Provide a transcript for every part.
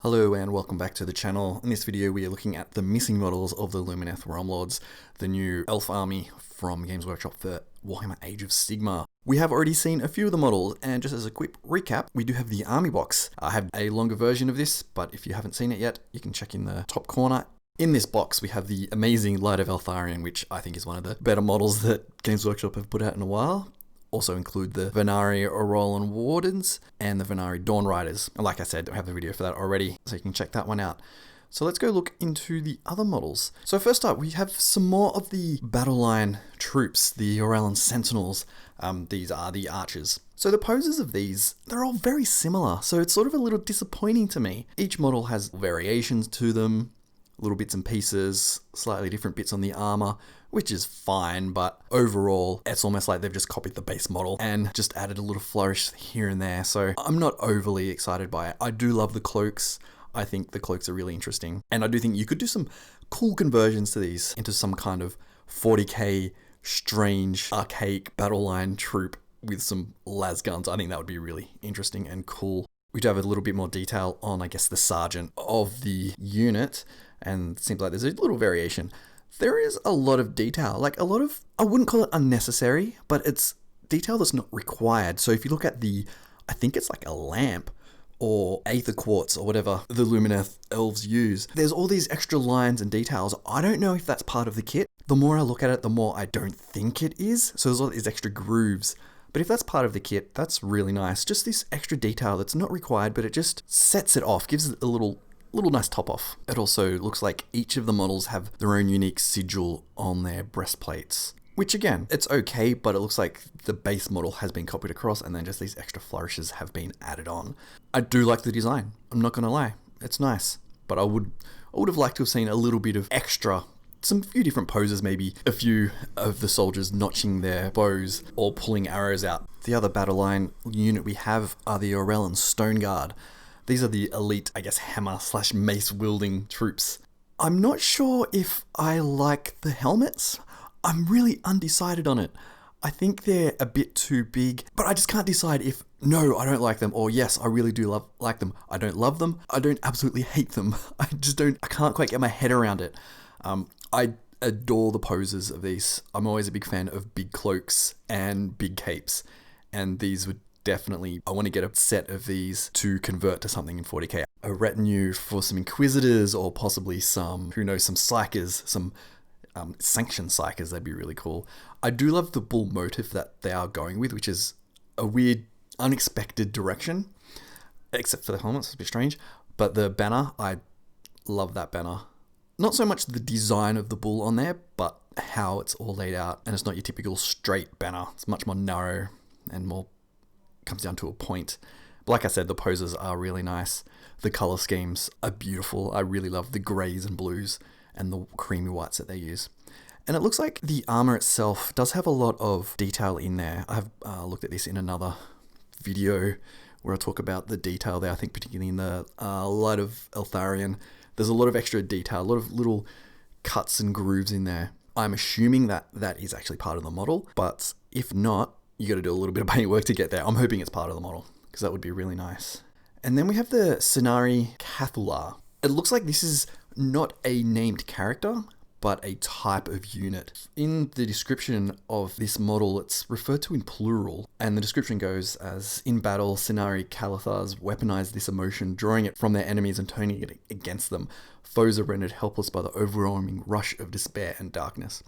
Hello and welcome back to the channel. In this video we are looking at the missing models of the Lumineth Realm Lords, the new elf army from Games Workshop for Warhammer Age of Sigmar. We have already seen a few of the models, and just as a quick recap, we do have the army box. I have a longer version of this, but if you haven't seen it yet, you can check in the top corner. In this box we have the amazing Light of Eltharion, which I think is one of the better models that Games Workshop have put out in a while. Also include the Venari Auralan Wardens and the Venari Dawn Riders. And like I said, I have the video for that already, so you can check that one out. So let's go look into the other models. So first up, we have some more of the battle line troops, the Auralan Sentinels. These are the archers. So the poses of these, they're all very similar, so it's sort of a little disappointing to me. Each model has variations to them, little bits and pieces, slightly different bits on the armor, which is fine, but overall, it's almost like they've just copied the base model and just added a little flourish here and there, so I'm not overly excited by it. I do love the cloaks. I think the cloaks are really interesting, and I do think you could do some cool conversions to these into some kind of 40k strange archaic battle line troop with some las guns. I think that would be really interesting and cool. We do have a little bit more detail on, I guess, the sergeant of the unit, and it seems like there's a little variation. There is a lot of detail, like a lot of, I wouldn't call it unnecessary, but it's detail that's not required. So if you look at the, I think it's like a lamp or aether quartz or whatever the Lumineth elves use, there's all these extra lines and details. I don't know if that's part of the kit. The more I look at it, the more I don't think it is. So there's all these extra grooves. But if that's part of the kit, that's really nice. Just this extra detail that's not required, but it just sets it off, gives it a little nice top off. It also looks like each of the models have their own unique sigil on their breastplates, which again, it's okay, but it looks like the base model has been copied across and then just these extra flourishes have been added on. I do like the design, I'm not gonna lie, it's nice, but I would have liked to have seen a little bit of extra, some few different poses, maybe a few of the soldiers notching their bows or pulling arrows out. The other battle line unit we have are the Auralan Stoneguard. These are the elite, I guess, hammer / mace wielding troops. I'm not sure if I like the helmets. I'm really undecided on it. I think they're a bit too big, but I just can't decide if, no, I don't like them, or yes, I really do like them. I don't love them. I don't absolutely hate them. I can't quite get my head around it. I adore the poses of these. I'm always a big fan of big cloaks and big capes, and these would definitely, I want to get a set of these to convert to something in 40k. A retinue for some Inquisitors, or possibly some, who knows, some Psychers, some Sanction Psychers, that'd be really cool. I do love the bull motif that they are going with, which is a weird, unexpected direction, except for the helmets, it's a bit strange. But the banner, I love that banner. Not so much the design of the bull on there, but how it's all laid out, and it's not your typical straight banner. It's much more narrow and more comes down to a point. But like I said, the poses are really nice. The color schemes are beautiful. I really love the grays and blues and the creamy whites that they use. And it looks like the armor itself does have a lot of detail in there. I've looked at this in another video where I talk about the detail there. I think particularly in the Light of Eltharion, there's a lot of extra detail, a lot of little cuts and grooves in there. I'm assuming that that is actually part of the model, but if not, you got to do a little bit of paintwork to get there. I'm hoping it's part of the model, because that would be really nice. And then we have the Scinari Cathallar. It looks like this is not a named character, but a type of unit. In the description of this model, it's referred to in plural, and the description goes as, in battle, Scinari Cathallar's weaponize this emotion, drawing it from their enemies and turning it against them. Foes are rendered helpless by the overwhelming rush of despair and darkness.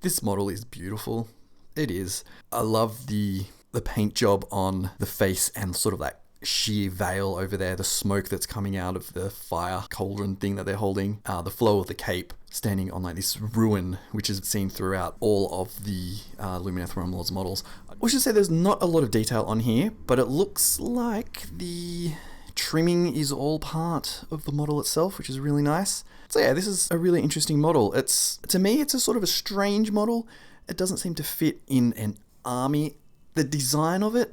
This model is beautiful. It is. I love the paint job on the face and sort of that sheer veil over there, the smoke that's coming out of the fire cauldron thing that they're holding, the flow of the cape standing on like this ruin, which is seen throughout all of the Lumineth Realm Lords models. I should say there's not a lot of detail on here, but it looks like the trimming is all part of the model itself, which is really nice. So yeah, this is a really interesting model. To me, it's a sort of a strange model. It doesn't seem to fit in an army. The design of it,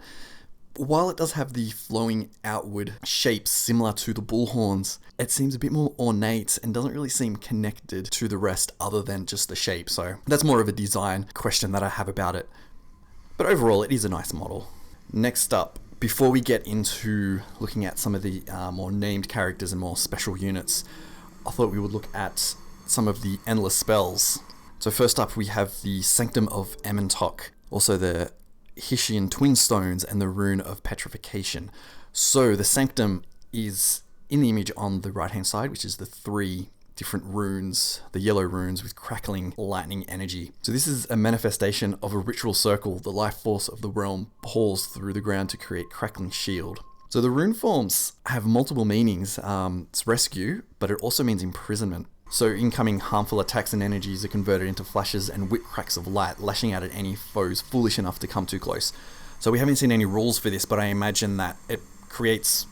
while it does have the flowing outward shapes similar to the bull horns, it seems a bit more ornate and doesn't really seem connected to the rest other than just the shape. So that's more of a design question that I have about it. But overall, it is a nice model. Next up, Before we get into looking at some of the more named characters and more special units, I thought we would look at some of the endless spells. So first up we have the Sanctum of Amyntok, also the Hysian Twinstones and the Rune of Petrification. So the Sanctum is in the image on the right hand side, which is the 3 different runes, the yellow runes with crackling lightning energy. So this is a manifestation of a ritual circle. The life force of the realm pours through the ground to create crackling shield. So the rune forms have multiple meanings. It's rescue, but it also means imprisonment. So incoming harmful attacks and energies are converted into flashes and whip cracks of light, lashing out at any foes foolish enough to come too close. So we haven't seen any rules for this, but I imagine that it creates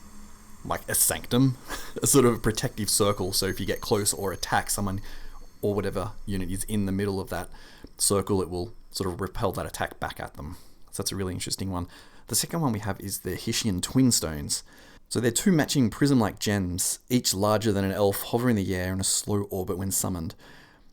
like a sanctum, a sort of protective circle. So if you get close or attack someone or whatever unit is in the middle of that circle, it will sort of repel that attack back at them. So that's a really interesting one. The second one we have is the Hysian Twinstones. So they're 2 matching prism-like gems, each larger than an elf, hover in the air in a slow orbit when summoned.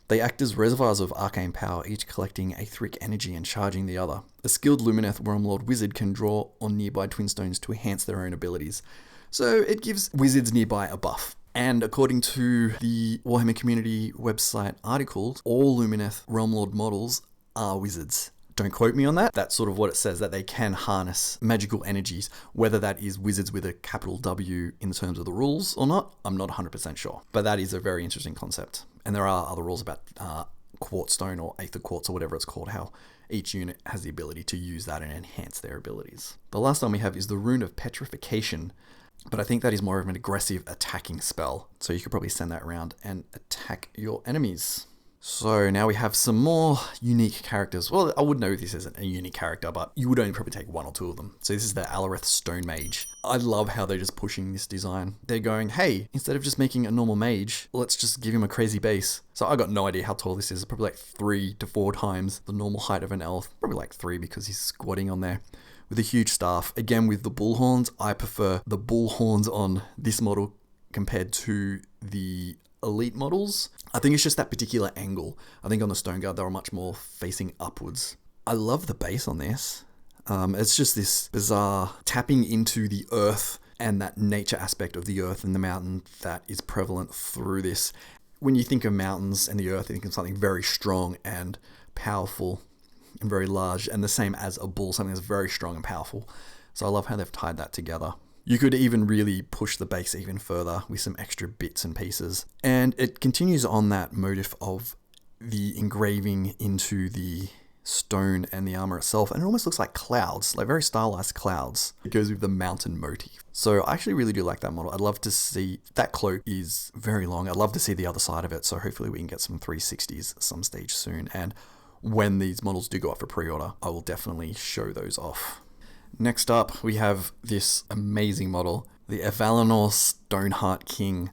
They act as reservoirs of arcane power, each collecting aetheric energy and charging the other. A skilled Lumineth Realm Lord wizard can draw on nearby Twinstones to enhance their own abilities. So it gives wizards nearby a buff. And according to the Warhammer community website articles, all Lumineth Realm Lord models are wizards. Don't quote me on that. That's sort of what it says, that they can harness magical energies. Whether that is wizards with a capital W in terms of the rules or not, I'm not 100% sure. But that is a very interesting concept. And there are other rules about quartz stone or aether quartz or whatever it's called, how each unit has the ability to use that and enhance their abilities. The last one we have is the Rune of Petrification. But I think that is more of an aggressive attacking spell. So you could probably send that around and attack your enemies. So now we have some more unique characters. Well, I would know this isn't a unique character, but you would only probably take 1 or 2 of them. So this is the Alarith Stonemage. I love how they're just pushing this design. They're going, hey, instead of just making a normal mage, let's just give him a crazy base. So I got no idea how tall this is. Probably like 3 to 4 times the normal height of an elf. Probably like 3 because he's squatting on there. With a huge staff. Again, with the bull horns, I prefer the bull horns on this model compared to the elite models. I think it's just that particular angle. I think on the Stoneguard, they were much more facing upwards. I love the base on this. It's just this bizarre tapping into the earth and that nature aspect of the earth and the mountain that is prevalent through this. When you think of mountains and the earth, you think of something very strong and powerful and very large, and the same as a bull, something that's very strong and powerful. So I love how they've tied that together. You could even really push the base even further with some extra bits and pieces. And it continues on that motif of the engraving into the stone and the armor itself, and it almost looks like clouds, like very stylized clouds. It goes with the mountain motif. So I actually really do like that model. I'd love to see, that cloak is very long. I'd love to see the other side of it, so hopefully we can get some 360s at some stage soon. And when these models do go up for pre-order, I will definitely show those off. Next up, we have this amazing model, the Avalenor the Stoneheart King.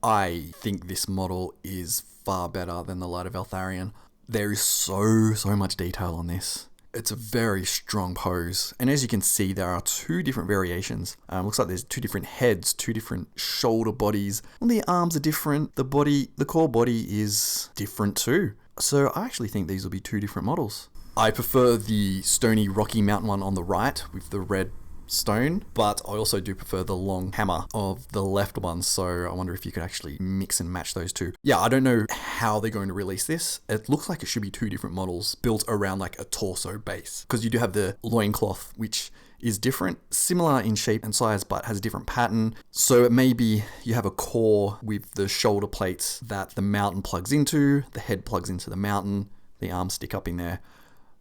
I think this model is far better than the Light of Eltharion. There is so much detail on this. It's a very strong pose. And as you can see, there are 2 different variations. Looks like there's 2 different heads, 2 different shoulder bodies. Well, the arms are different. The core body is different too. So I actually think these will be 2 different models. I prefer the stony rocky mountain one on the right with the red stone, but I also do prefer the long hammer of the left one, so I wonder if you could actually mix and match those 2. Yeah, I don't know how they're going to release this. It looks like it should be 2 different models built around like a torso base, because you do have the loincloth, which is different, similar in shape and size, but has a different pattern. So it may be you have a core with the shoulder plates that the mountain plugs into, the head plugs into the mountain, the arms stick up in there.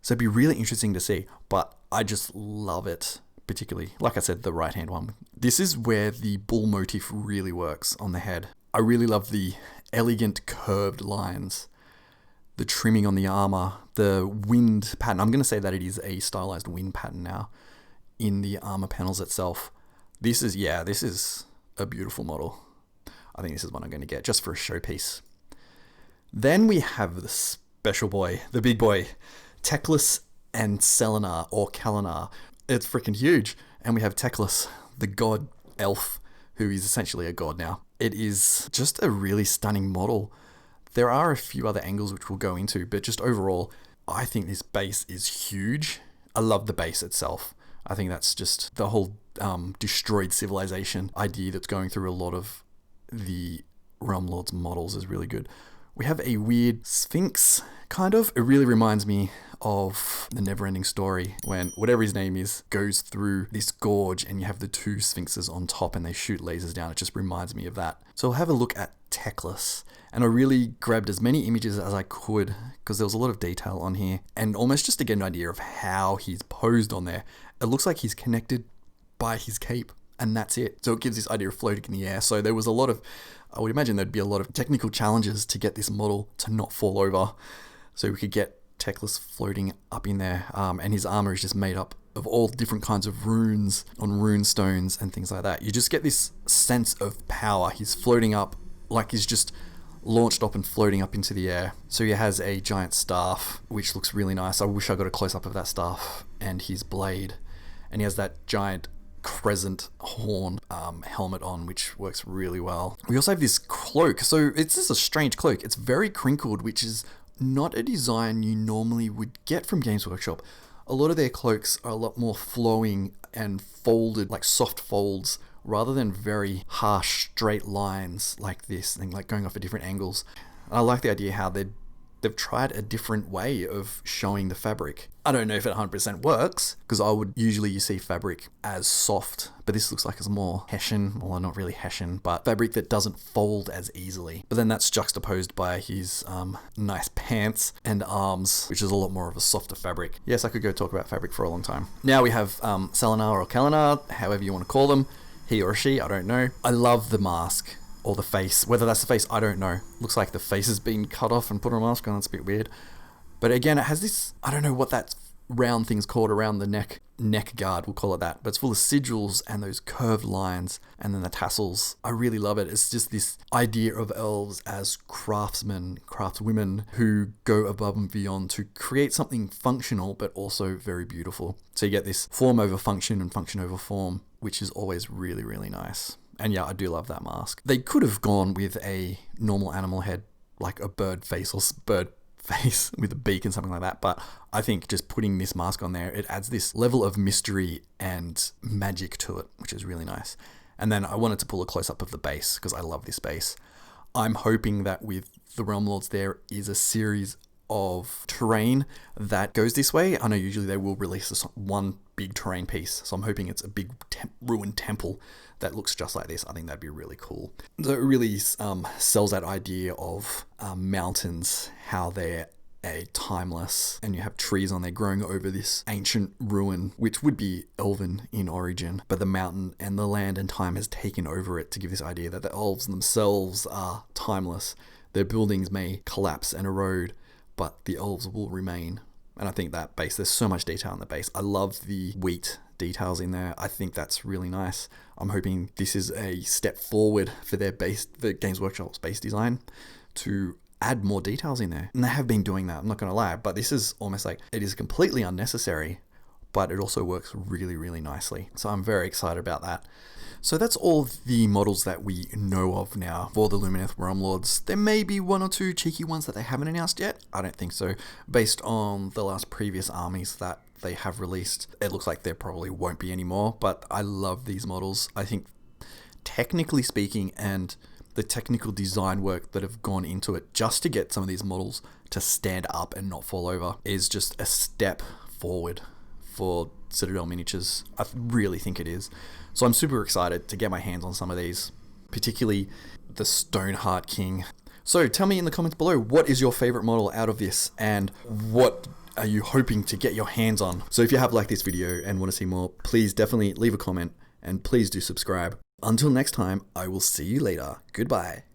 So it'd be really interesting to see, but I just love it, particularly, like I said, the right-hand one. This is where the bull motif really works on the head. I really love the elegant curved lines, the trimming on the armor, the wind pattern. I'm going to say that it is a stylized wind pattern now in the armor panels itself. This is a beautiful model. I think this is one I'm going to get just for a showpiece. Then we have the special boy, the big boy, Teclis and Celennar, or Celennar. It's freaking huge. And we have Techlas, the god elf, who is essentially a god now. It is just a really stunning model. There are a few other angles which we'll go into, but just overall, I think this base is huge. I love the base itself. I think that's just the whole destroyed civilization idea that's going through a lot of the Realm Lords models is really good. We have a weird sphinx, kind of. It really reminds me of the Neverending Story when whatever his name is goes through this gorge and you have the two sphinxes on top and they shoot lasers down. It just reminds me of that. So we'll have a look at Techless. And I really grabbed as many images as I could because there was a lot of detail on here and almost just to get an idea of how he's posed on there. It looks like he's connected by his cape and that's it. So it gives this idea of floating in the air. So there was a lot of, I would imagine there'd be a lot of technical challenges to get this model to not fall over. So we could get Techless floating up in there. And his armor is just made up of all different kinds of runes on rune stones and things like that. You just get this sense of power. He's floating up like he's just launched up and floating up into the air. So he has a giant staff, which looks really nice. I wish I got a close-up of that staff and his blade. And he has that giant crescent horn helmet on, which works really well. We also have this cloak. So it's just a strange cloak. It's very crinkled, which is not a design you normally would get from Games Workshop. A lot of their cloaks are a lot more flowing and folded, like soft folds, rather than very harsh straight lines like this, and like going off at different angles. I like the idea how they've tried a different way of showing the fabric. I don't know if it 100% works, because I would usually see fabric as soft, but this looks like it's more Hessian, well not really Hessian, but fabric that doesn't fold as easily. But then that's juxtaposed by his nice pants and arms, which is a lot more of a softer fabric. Yes, I could go talk about fabric for a long time. Now we have Celennar or Celennar, however you want to call them. He or she, I don't know. I love the mask. Or the face. Whether that's the face, I don't know. Looks like the face has been cut off and put on a mask on. That's a bit weird. But again, it has this, I don't know what that round thing's called around the neck guard, we'll call it that. But it's full of sigils and those curved lines and then the tassels. I really love it. It's just this idea of elves as craftsmen, craftswomen who go above and beyond to create something functional but also very beautiful. So you get this form over function and function over form, which is always really, really nice. And yeah, I do love that mask. They could have gone with a normal animal head, like a bird face or bird face with a beak and something like that. But I think just putting this mask on there, it adds this level of mystery and magic to it, which is really nice. And then I wanted to pull a close up of the base because I love this base. I'm hoping that with the Realm Lords there is a series of terrain that goes this way. I know usually they will release this one big terrain piece, so I'm hoping it's a big ruined temple that looks just like this. I think that'd be really cool. So it really sells that idea of mountains, how they're timeless, and you have trees on there growing over this ancient ruin, which would be elven in origin, but the mountain and the land and time has taken over it to give this idea that the elves themselves are timeless. Their buildings may collapse and erode, but the elves will remain. And I think that base, there's so much detail in the base. I love the wheat details in there. I think that's really nice. I'm hoping this is a step forward for their base, the Games Workshop's base design, to add more details in there. And they have been doing that, I'm not going to lie, but this is almost like, it is completely unnecessary, but it also works really, really nicely. So I'm very excited about that. So that's all the models that we know of now for the Lumineth Realm Lords. There may be one or two cheeky ones that they haven't announced yet. I don't think so. Based on the last previous armies that they have released, it looks like there probably won't be any more, but I love these models. I think technically speaking and the technical design work that have gone into it just to get some of these models to stand up and not fall over is just a step forward for Citadel miniatures. I really think it is. So I'm super excited to get my hands on some of these, particularly the Stoneheart King. So tell me in the comments below, what is your favorite model out of this and what are you hoping to get your hands on? So if you have liked this video and want to see more, please definitely leave a comment and please do subscribe. Until next time, I will see you later. Goodbye.